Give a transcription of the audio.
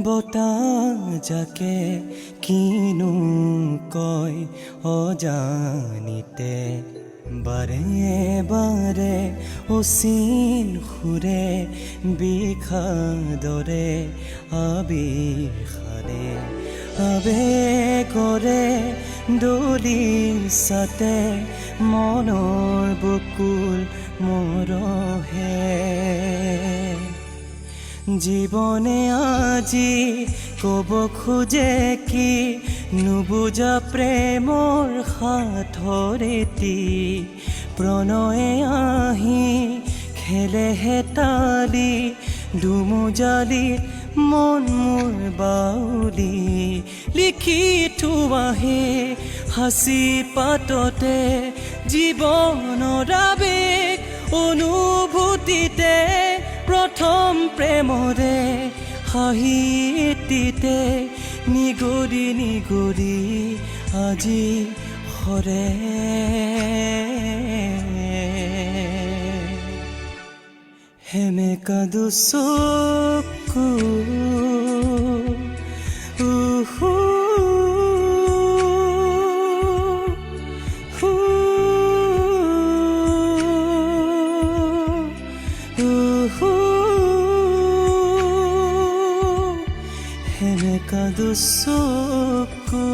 বতাহ যাকে কিনো কয় অজানিতে বাৰে বাৰে অচিন সুৰে বিষাদৰে আবিষাৰে আবেগৰে দলিছাতে মনৰ বকুল মৰহে জীৱনে আজি ক'ব খোজে কি নুবুজা প্ৰেমৰ সাঁথৰেতি প্ৰণয়ে আহি খেলে হেতালি দুমুজালি মন মোৰ বাউলি লিখি থোৱাহে হাসি পাততে জীৱনৰ আবেগ অনুভূতিতে প্ৰথম প্ৰেমৰে হাঁহিটিতে নিগৰি নিগৰি আজি হৰে সেমেকা দুচকু সেমেকা দুচকু